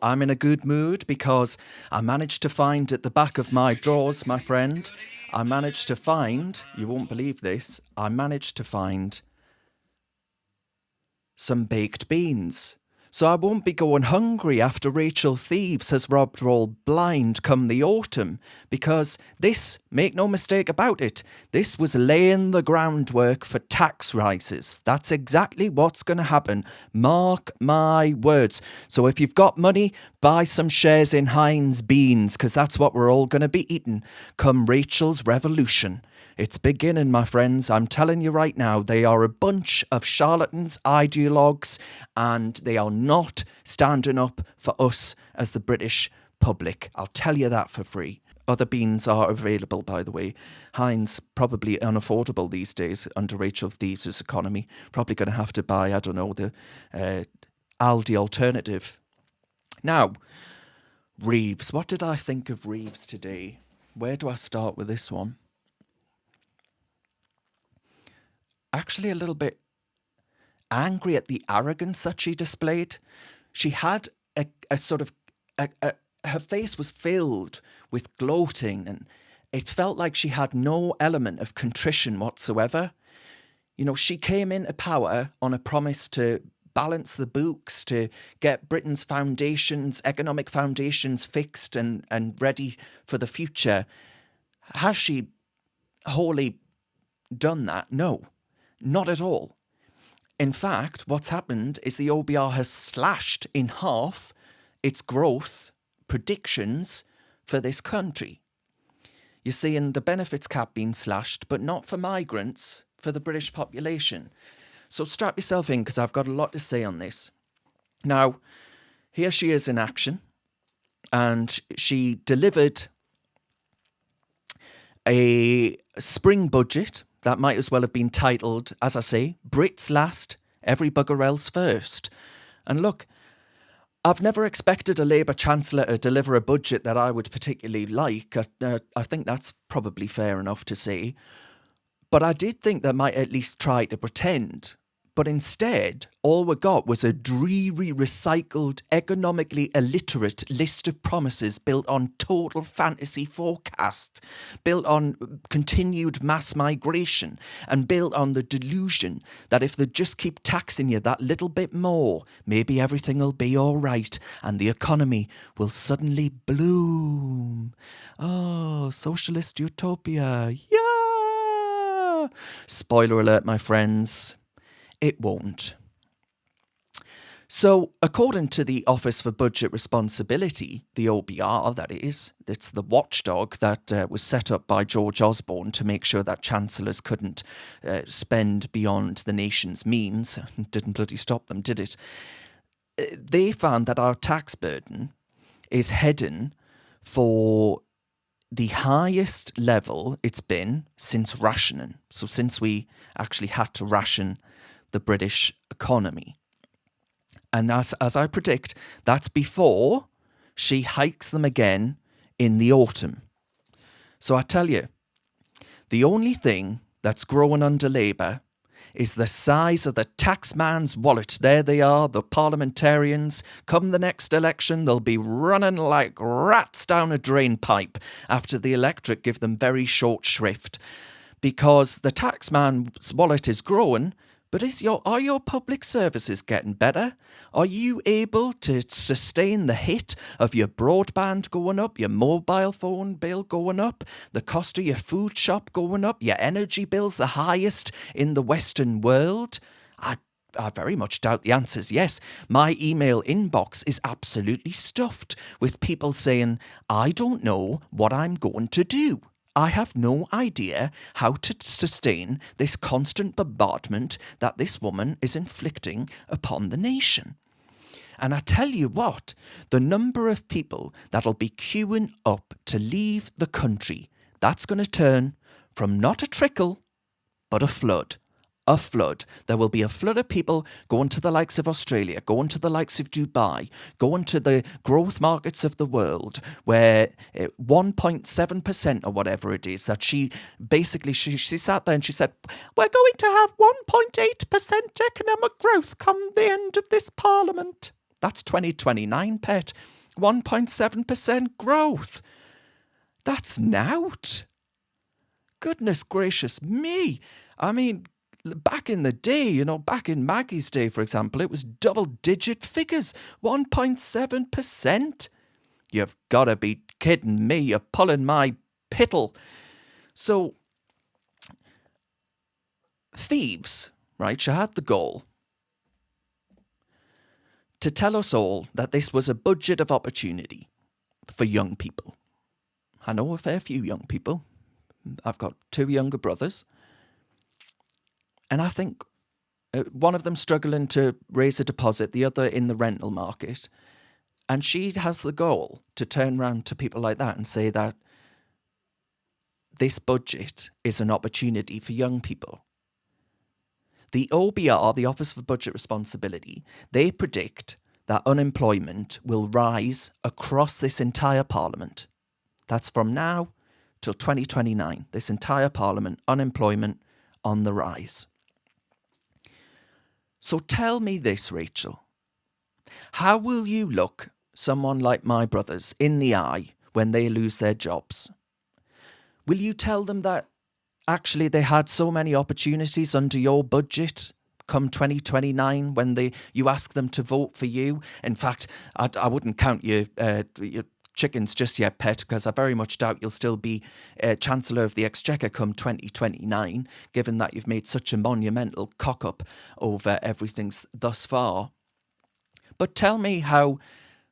I'm in a good mood because I managed to find at the back of my drawers, my friend, you won't believe this, I managed to find some baked beans. So I won't be going hungry after Rachel Thieves has robbed all blind come the autumn, because this, make no mistake about it, this was laying the groundwork for tax rises. That's exactly what's going to happen. Mark my words. So if you've got money, buy some shares in Heinz beans, because that's what we're all going to be eating come Rachel's revolution. It's beginning, my friends. I'm telling you right now, they are a bunch of charlatans, ideologues, and they are not standing up for us as the British public. I'll tell you that for free. Other beans are available, by the way. Heinz, probably unaffordable these days under Rachel Thieves' economy. Probably going to have to buy, I don't know, the Aldi alternative. Now, Reeves. What did I think of Reeves today? Where do I start with this one? Actually a little bit angry at the arrogance that she displayed. She had a sort of, her face was filled with gloating, and it felt like she had no element of contrition whatsoever. You know, she came into power on a promise to balance the books, to get Britain's foundations, economic foundations fixed and ready for the future. Has she wholly done that? No. Not at all. In fact, what's happened is the OBR has slashed in half its growth predictions for this country. You're seeing the benefits cap being slashed, but not for migrants, for the British population. So strap yourself in, because I've got a lot to say on this. Now, here she is in action, and she delivered a spring budget that might as well have been titled, as I say, Brits last, every bugger else first. And look, I've never expected a Labour Chancellor to deliver a budget that I would particularly like. I think that's probably fair enough to say. But I did think they might at least try to pretend. But instead, all we got was a dreary, recycled, economically illiterate list of promises built on total fantasy forecasts, built on continued mass migration, and built on the delusion that if they just keep taxing you that little bit more, maybe everything will be all right and the economy will suddenly bloom. Oh, socialist utopia. Yeah! Spoiler alert, my friends. It won't. So, according to the Office for Budget Responsibility, the OBR, that is, it's the watchdog that was set up by George Osborne to make sure that chancellors couldn't spend beyond the nation's means. Didn't bloody stop them, did it? They found that our tax burden is heading for the highest level it's been since rationing. So since we actually had to ration the British economy. And as I predict, that's before she hikes them again in the autumn. So I tell you, the only thing that's growing under Labour is the size of the taxman's wallet. There they are, the parliamentarians. Come the next election, they'll be running like rats down a drain pipe after the electorate give them very short shrift. Because the taxman's wallet is growing. But are your public services getting better? Are you able to sustain the hit of your broadband going up, your mobile phone bill going up, the cost of your food shop going up, your energy bills the highest in the Western world? I very much doubt the answer is yes. My email inbox is absolutely stuffed with people saying, I don't know what I'm going to do. I have no idea how to sustain this constant bombardment that this woman is inflicting upon the nation. And I tell you what, the number of people that'll be queuing up to leave the country, that's going to turn from not a trickle, but a flood. A flood. There will be a flood of people going to the likes of Australia, going to the likes of Dubai, going to the growth markets of the world, where 1.7% or whatever it is, that she sat there and she said, we're going to have 1.8% economic growth come the end of this parliament. That's 2029, pet. 1.7% growth. That's Nowt. Goodness gracious me. I mean, back in the day, back in Maggie's day, for example, it was double-digit figures. 1.7%. You've got to be kidding me. You're pulling my piddle. So, Thieves, right, she had the goal to tell us all that this was a budget of opportunity for young people. I know a fair few young people. I've got 2 younger brothers. And I think one of them struggling to raise a deposit, the other in the rental market. And she has the goal to turn around to people like that and say that this budget is an opportunity for young people. The OBR, the Office for Budget Responsibility, they predict that unemployment will rise across this entire parliament. That's from now till 2029. This entire parliament, unemployment on the rise. So tell me this, Rachel. How will you look someone like my brothers in the eye when they lose their jobs? Will you tell them that actually they had so many opportunities under your budget come 2029 when you ask them to vote for you? In fact, I wouldn't count your chickens just yet, pet, because I very much doubt you'll still be Chancellor of the Exchequer come 2029, given that you've made such a monumental cock-up over everything thus far. But tell me how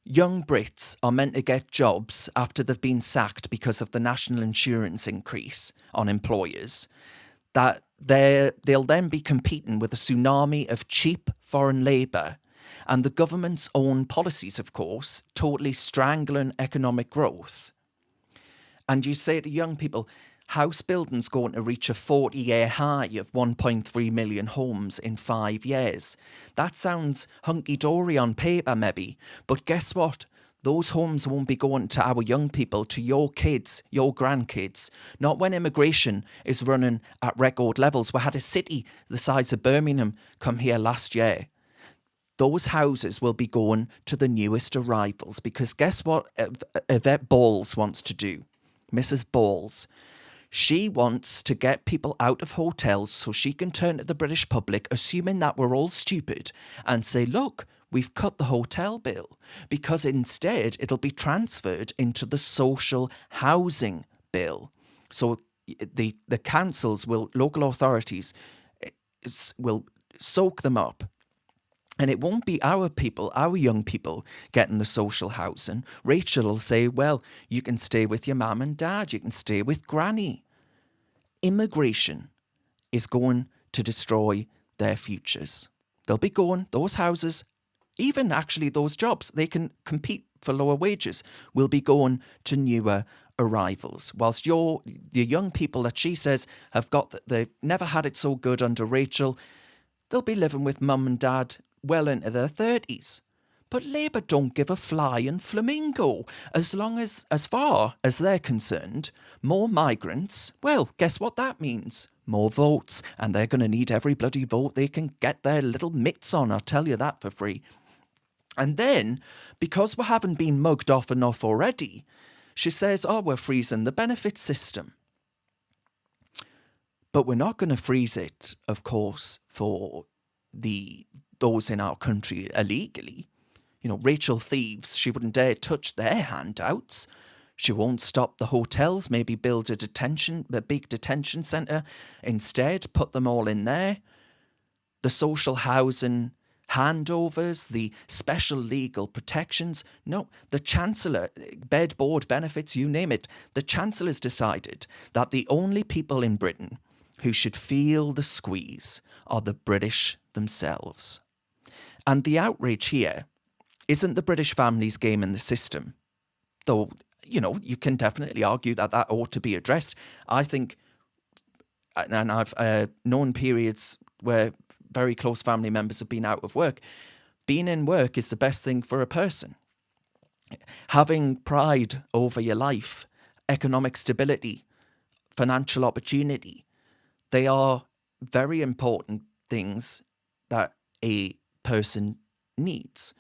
young Brits are meant to get jobs after they've been sacked because of the national insurance increase on employers, that they'll then be competing with a tsunami of cheap foreign labour and the government's own policies, of course, totally strangling economic growth. And you say to young people, house building's going to reach a 40-year high of 1.3 million homes in 5 years. That sounds hunky-dory on paper, maybe, but guess what? Those homes won't be going to our young people, to your kids, your grandkids. Not when immigration is running at record levels. We had a city the size of Birmingham come here last year. Those houses will be going to the newest arrivals, because guess what Yvette Balls wants to do? Mrs. Balls. She wants to get people out of hotels so she can turn to the British public, assuming that we're all stupid, and say, look, we've cut the hotel bill, because instead it'll be transferred into the social housing bill. So the councils local authorities will soak them up. And it won't be our people, our young people, getting the social housing. Rachel will say, well, you can stay with your mum and dad, you can stay with granny. Immigration is going to destroy their futures. They'll be going, those houses, even actually those jobs, they can compete for lower wages, will be going to newer arrivals. Whilst the young people that she says they've never had it so good under Rachel, they'll be living with mum and dad well into their 30s. But Labour don't give a flying flamingo. As far as they're concerned, more migrants, well, guess what that means? More votes, and they're going to need every bloody vote they can get their little mitts on, I'll tell you that for free. And then, because we haven't been mugged off enough already, she says, we're freezing the benefit system. But we're not going to freeze it, of course, for those in our country illegally. Rachel Thieves, she wouldn't dare touch their handouts. She won't stop the hotels, maybe build a big detention centre. Instead, put them all in there. The social housing handovers, the special legal protections. No, the Chancellor, bed, board, benefits, you name it. The Chancellor's decided that the only people in Britain who should feel the squeeze are the British themselves. And the outrage here isn't the British families game in the system, though, you can definitely argue that ought to be addressed. I think, and I've known periods where very close family members have been out of work. Being in work is the best thing for a person. Having pride over your life, economic stability, financial opportunity, they are very important things that a person needs.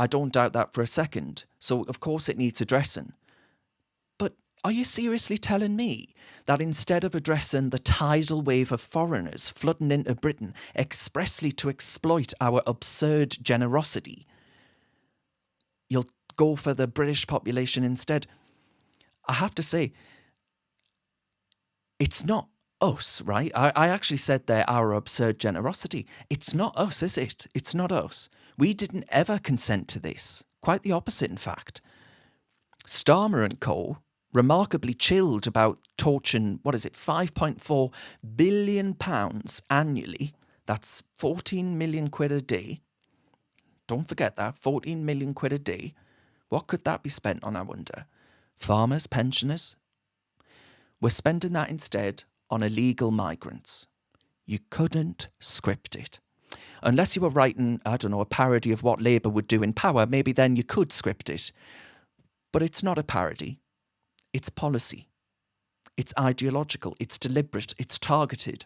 I don't doubt that for a second. So, of course, it needs addressing. But are you seriously telling me that instead of addressing the tidal wave of foreigners flooding into Britain expressly to exploit our absurd generosity, you'll go for the British population instead? I have to say, it's not us, right? I actually said there, our absurd generosity. It's not us, is it? It's not us. We didn't ever consent to this. Quite the opposite, in fact. Starmer and co. remarkably chilled about torching, what is it, £5.4 billion annually. That's 14 million quid a day. Don't forget that, 14 million quid a day. What could that be spent on, I wonder? Farmers, pensioners? We're spending that instead on illegal migrants. You couldn't script it. Unless you were writing, I don't know, a parody of what Labour would do in power, maybe then you could script it. But it's not a parody. It's policy. It's ideological. It's deliberate. It's targeted.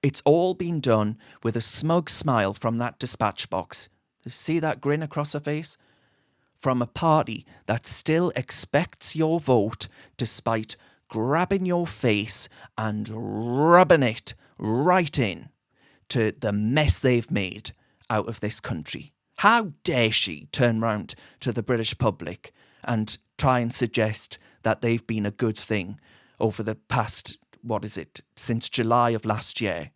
It's all been done with a smug smile from that dispatch box. See that grin across her face? From a party that still expects your vote despite grabbing your face and rubbing it right in to the mess they've made out of this country. How dare she turn round to the British public and try and suggest that they've been a good thing over the past, since July of last year?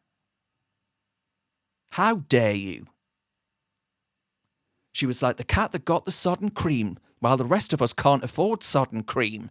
How dare you? She was like the cat that got the sodden cream while the rest of us can't afford sodden cream.